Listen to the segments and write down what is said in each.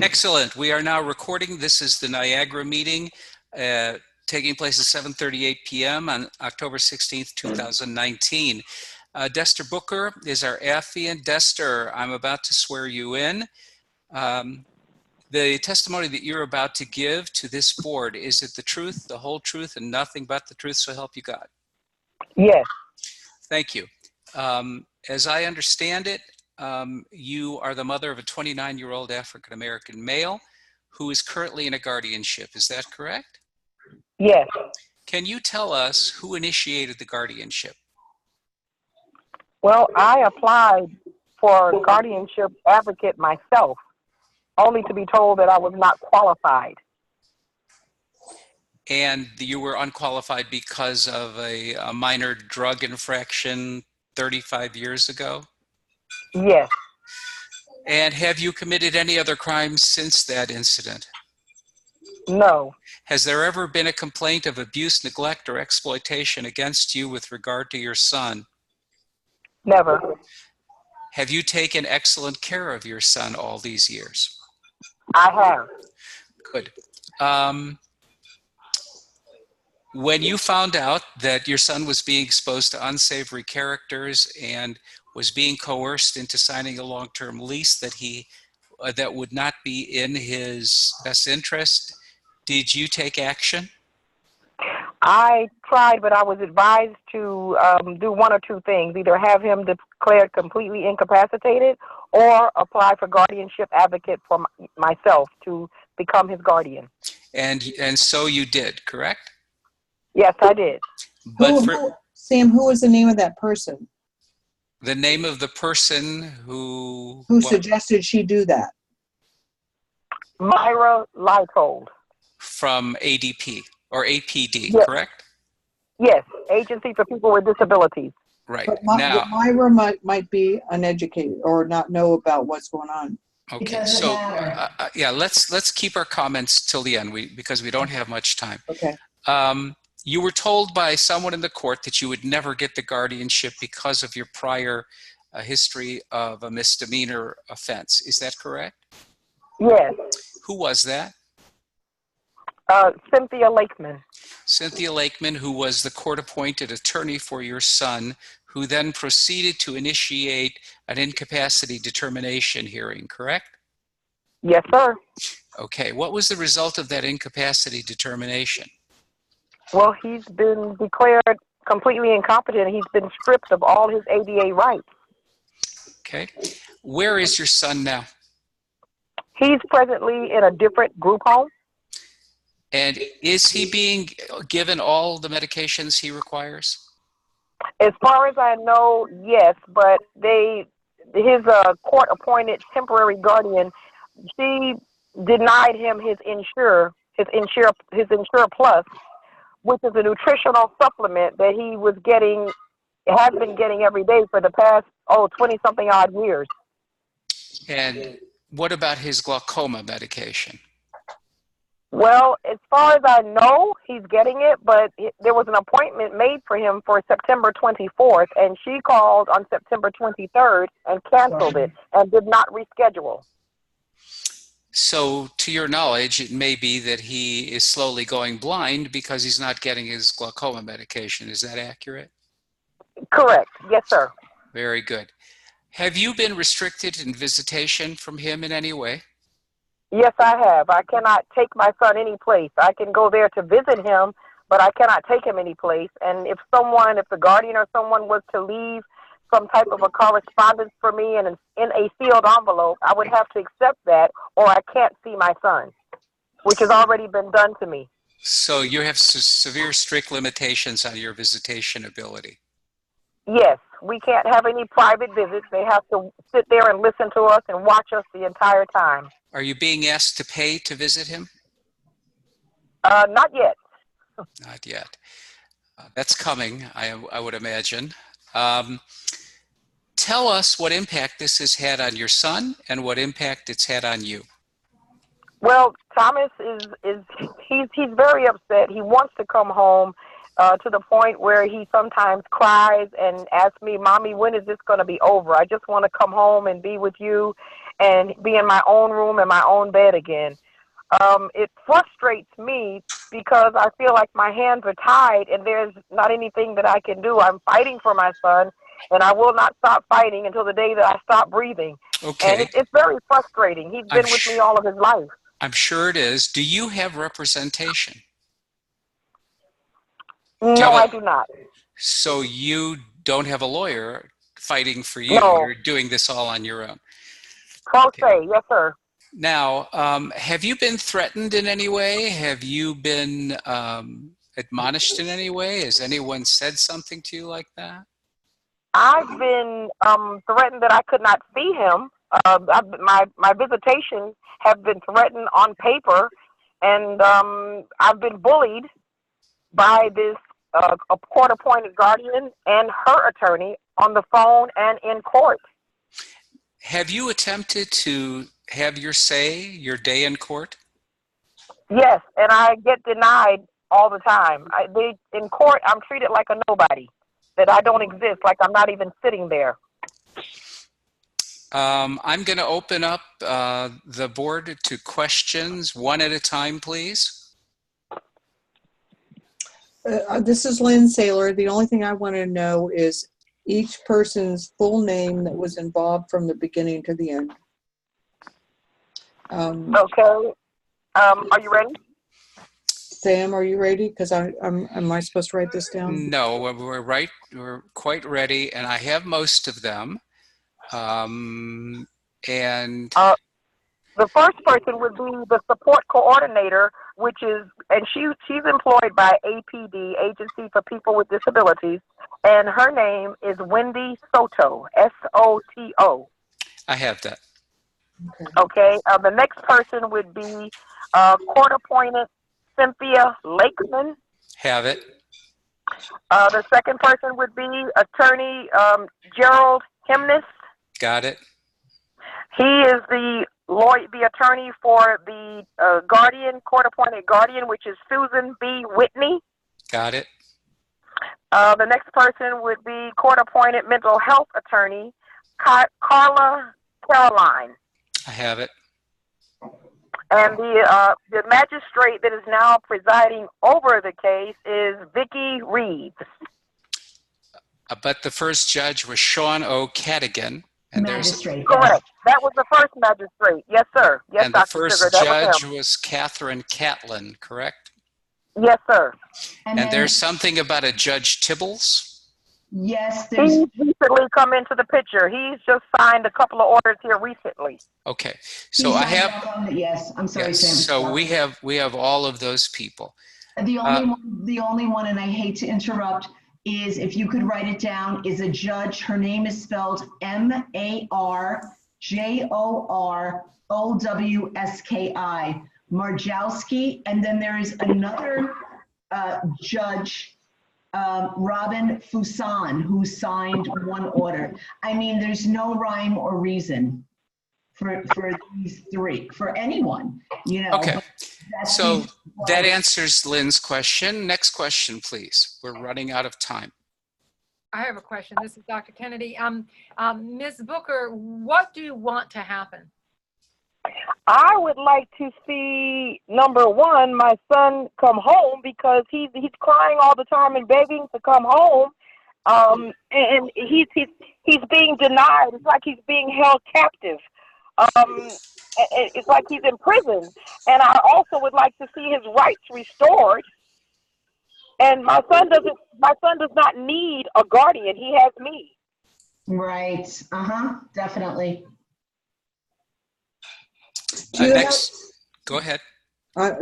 Excellent. We are now recording. This is the NIAGRA meeting taking place at 7:38 p.m. on October 16th, 2019. Dester Booker is our affiant. Dester, I'm about to swear you in. The testimony that you're about to give to this board, is it the truth, the whole truth, and nothing but the truth, so help you God? Yes. Thank you. As I understand it, you are the mother of a 29-year-old African-American male who is currently in a guardianship. Is that correct? Yes. Can you tell us who initiated the guardianship? Well, I applied for guardianship advocate myself, only to be told that I was not qualified. And you were unqualified because of a minor drug infraction 35 years ago? Yes. And have you committed any other crimes since that incident? No. Has there ever been a complaint of abuse, neglect, or exploitation against you with regard to your son? Never. Have you taken excellent care of your son all these years? I have. Good. When you found out that your son was being exposed to unsavory characters and was being coerced into signing a long-term lease that would not be in his best interest, did you take action? I tried, but I was advised to do one or two things: either have him declared completely incapacitated or apply for guardianship advocate for myself to become his guardian. And so you did, correct? Yes, I did. But Sam, who was the name of that person? The name of the person who suggested she do that? Myra Leitold. From ADP or APD, yes. Correct? Yes, Agency for People with Disabilities. Right. But Now, Myra might be uneducated or not know about what's going on. Okay, so yeah, let's keep our comments till the end because we don't have much time. Okay. You were told by someone in the court that you would never get the guardianship because of your prior history of a misdemeanor offense. Is that correct? Yes. Who was that? Cynthia Lakeman. Cynthia Lakeman, who was the court-appointed attorney for your son, who then proceeded to initiate an incapacity determination hearing, correct? Yes, sir. Okay, what was the result of that incapacity determination? Well, he's been declared completely incompetent. He's been stripped of all his ADA rights. Okay. Where is your son now? He's presently in a different group home. And is he being given all the medications he requires? As far as I know, yes, but his court-appointed temporary guardian, she denied him his Insure Plus, which is a nutritional supplement that he has been getting every day for the past 20-something odd years. And what about his glaucoma medication? Well, as far as I know, he's getting it, but there was an appointment made for him for September 24th, and she called on September 23rd and canceled it and did not reschedule. So, to your knowledge, it may be that he is slowly going blind because he's not getting his glaucoma medication. Is that accurate? Correct. Yes, sir. Very good. Have you been restricted in visitation from him in any way? Yes, I have. I cannot take my son any place. I can go there to visit him, but I cannot take him any place. And if the guardian or someone was to leave some type of a correspondence for me in a sealed envelope, I would have to accept that, or I can't see my son, which has already been done to me. So you have severe strict limitations on your visitation ability. Yes, we can't have any private visits. They have to sit there and listen to us and watch us the entire time. Are you being asked to pay to visit him? Not yet. Not yet. That's coming, I would imagine. Tell us what impact this has had on your son and what impact it's had on you. Well, Thomas he's very upset. He wants to come home to the point where he sometimes cries and asks me, "Mommy, when is this going to be over? I just want to come home and be with you." and be in my own room and my own bed again. It frustrates me because I feel like my hands are tied and there's not anything that I can do. I'm fighting for my son, and I will not stop fighting until the day that I stop breathing. And Okay. it's very frustrating. He's I'm been with me all of his life. I'm sure it is. Do you have representation? Do you No, have I a, do not. so you don't have a lawyer fighting for you. No. You're doing this all on your own. Pro Okay. se, yes, sir. Now, have you been threatened in any way? Have you been admonished in any way? Has anyone said something to you like that? I've been threatened that I could not see him. My visitations have been threatened on paper, and I've been bullied by this a court-appointed guardian and her attorney on the phone and in court. Have you attempted to have your say, your day in court? Yes, and I get denied all the time. In court, I'm treated like a nobody, that I don't exist, like I'm not even sitting there. I'm going to open up the board to questions one at a time, please. This is Lynn Saylor. The only thing I want to know is each person's full name that was involved from the beginning to the end. Okay. Are you ready? Sam, are you ready? Because am I supposed to write this down? No, we're quite ready, and I have most of them. The first person would be the support coordinator, which is, and she's employed by APD, Agency for People with Disabilities, and her name is Wendy Soto, S-O-T-O. I have that. Okay. The next person would be court-appointed Cynthia Lakeman. Have it. The second person would be attorney Gerald Hemness. Got it. He is the attorney for the court-appointed guardian, which is Susan B. Whitney. Got it. The next person would be court-appointed mental health attorney Carla Caroline. I have it. And the magistrate that is now presiding over the case is Vicki Reeves. But the first judge was Sean O. Cadigan. And Magistrate. Correct. That was the first magistrate. Yes, sir. Yes, and the Dr. first Sugar, that judge was was Catherine Catlin, correct? Yes, sir. And there's something about a Judge Tibbles? Yes, He's there's. recently come into the picture. He's just signed a couple of orders here recently. Okay. So he I signed have. off on it, yes, I'm sorry, Yes, Sam. so we have all of those people. The only one, and I hate to interrupt, is if you could write it down, is a judge. Her name is spelled Marjorowski, Marjowski, and then there is another judge, Robin Fusan, who signed one order. I mean, there's no rhyme or reason for these three, for anyone, you know. Okay. So that answers Lynn's question. Next question, please. We're running out of time. I have a question. This is Dr. Kennedy. Ms. Booker, what do you want to happen? I would like to see, number one, my son come home because he's crying all the time and begging to come home. And he's being denied. It's like he's being held captive. It's like he's in prison. And I also would like to see his rights restored. And my son does not need a guardian. He has me. Right. Definitely. Next, go ahead.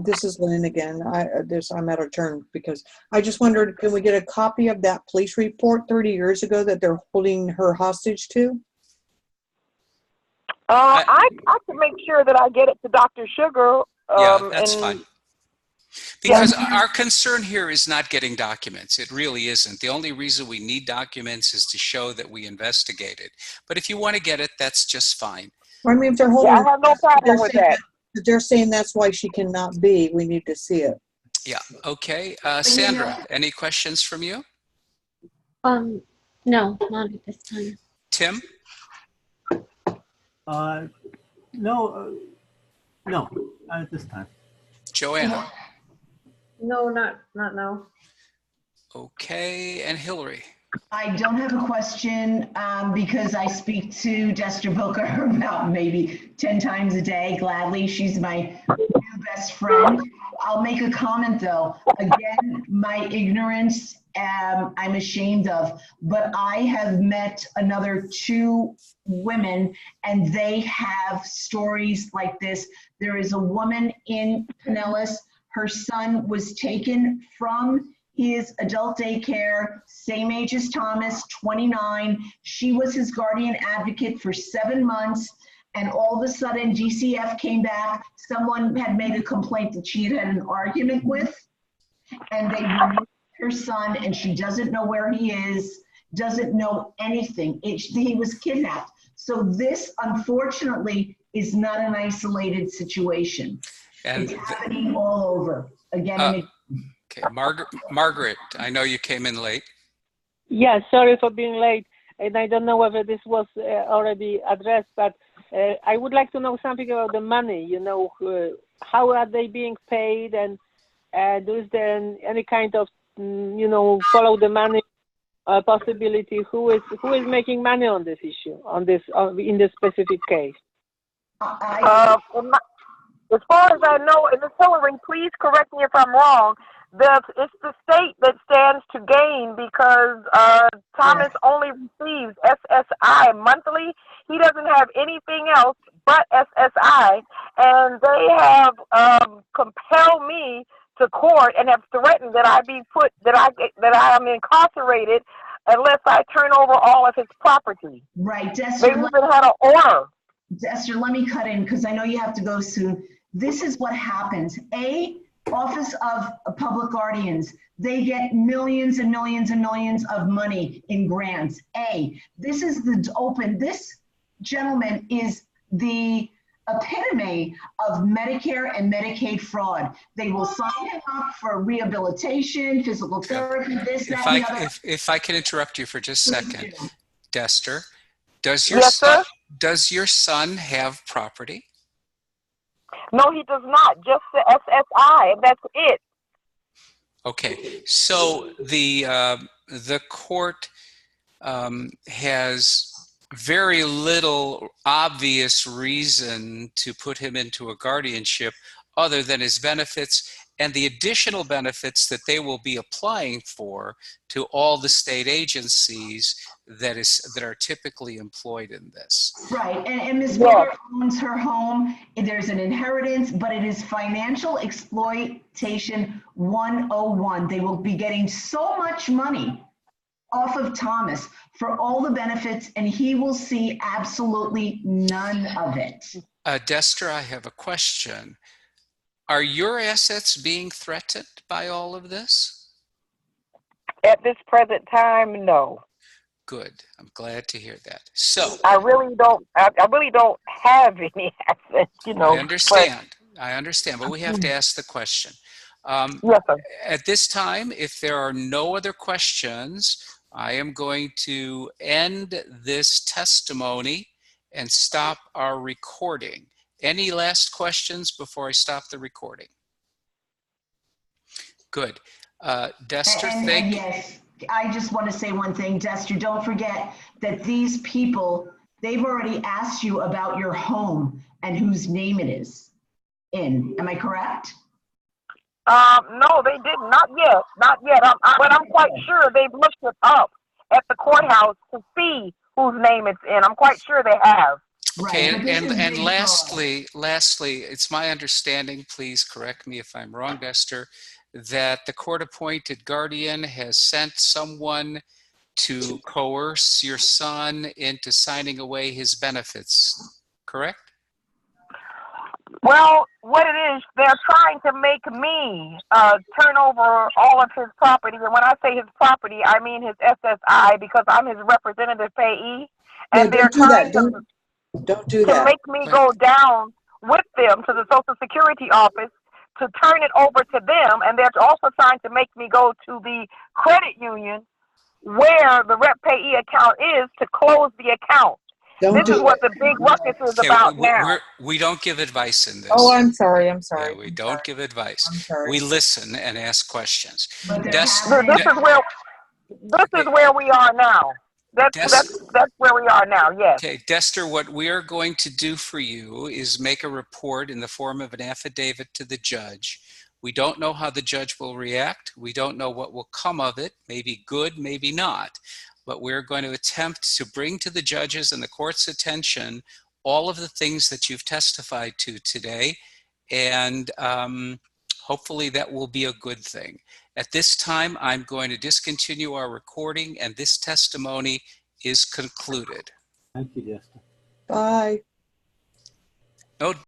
This is Lynn again. I'm out of turn because I just wondered, can we get a copy of that police report 30 years ago that they're holding her hostage to? I can make sure that I get it to Dr. Sugar. Yeah, that's fine. Because our concern here is not getting documents. It really isn't. The only reason we need documents is to show that we investigated. But if you want to get it, that's just fine. I mean, if they're holding, I have no problem with that. They're saying that's why she cannot be. We need to see it. Yeah. Okay. Sandra, any questions from you? No, not at this time. Tim? No, no, not at this time. Joanna. No, not now. Okay, and Hillary. I don't have a question because I speak to Dester Booker about maybe 10 times a day, gladly. She's my new best friend. I'll make a comment though. Again, my ignorance, I'm ashamed of, but I have met another 2 women and they have stories like this. There is a woman in Pinellas. Her son was taken from his adult daycare, same age as Thomas, 29. She was his guardian advocate for 7 months. And all of a sudden, DCF came back. Someone had made a complaint that she had had an argument with, and they removed her son, and she doesn't know where he is, doesn't know anything. He was kidnapped. So this, unfortunately, is not an isolated situation. And it's happening all over, again and again. Okay, Margaret, I know you came in late. Yeah, sorry for being late. And I don't know whether this was already addressed, but I would like to know something about the money. You know, how are they being paid, and is there any kind of, you know, follow the money possibility? Who is making money on this issue, in this specific case? As far as I know, and Ms. Hillary, please correct me if I'm wrong, it's the state that stands to gain because Thomas only receives SSI monthly. He doesn't have anything else but SSI, and they have compelled me to court and have threatened that I am incarcerated unless I turn over all of his property. Right, Dester. They even had an order. Dester, let me cut in because I know you have to go soon. This is what happens. Office of Public Guardians, they get millions and millions and millions of money in grants. This is this gentleman is the epitome of Medicare and Medicaid fraud. They will sign him up for rehabilitation, physical therapy, this, that, and the other. If I can interrupt you for just a second, Dester, does your son have property? No, he does not. Just the SSI, and that's it. Okay, so the court has very little obvious reason to put him into a guardianship other than his benefits and the additional benefits that they will be applying for to all the state agencies that are typically employed in this. Right, and Ms. Booker owns her home. There's an inheritance, but it is financial exploitation 101. They will be getting so much money off of Thomas for all the benefits, and he will see absolutely none of it. Dester, I have a question. Are your assets being threatened by all of this? At this present time, no. Good. I'm glad to hear that. So I really don't have any assets, you know. I understand, but we have to ask the question. Yes, sir. At this time, if there are no other questions, I am going to end this testimony and stop our recording. Any last questions before I stop the recording? Good. Dester, thank you. Yes, I just want to say one thing, Dester, don't forget that these people, they've already asked you about your home and whose name it is in. Am I correct? No, they did not yet. Not yet. But I'm quite sure they've looked it up at the courthouse to see whose name it's in. I'm quite sure they have. Okay, Right, and lastly, it's my understanding, please correct me if I'm wrong, Dester, that the court-appointed guardian has sent someone to coerce your son into signing away his benefits, correct? Well, what it is, they're trying to make me turn over all of his property. And when I say his property, I mean his SSI because I'm his representative payee. And they're trying to make me go down with them to the Social Security office to turn it over to them. And they're also trying to make me go to the credit union where the rep payee account is to close the account. Don't This is do what it. the big ruckus is Okay, about now. we don't give advice in this. Oh, I'm sorry. I'm Yeah, sorry. we I'm don't sorry. give advice. I'm sorry. We listen and ask questions. But there Des, have This been, is where we are now. Des, That's where we are now. Yes. okay, Dester, what we are going to do for you is make a report in the form of an affidavit to the judge. We don't know how the judge will react. We don't know what will come of it. Maybe good, maybe not. But we're going to attempt to bring to the judge's and the court's attention all of the things that you've testified to today. And hopefully that will be a good thing. At this time, I'm going to discontinue our recording, and this testimony is concluded. Thank you, Jester. Bye. No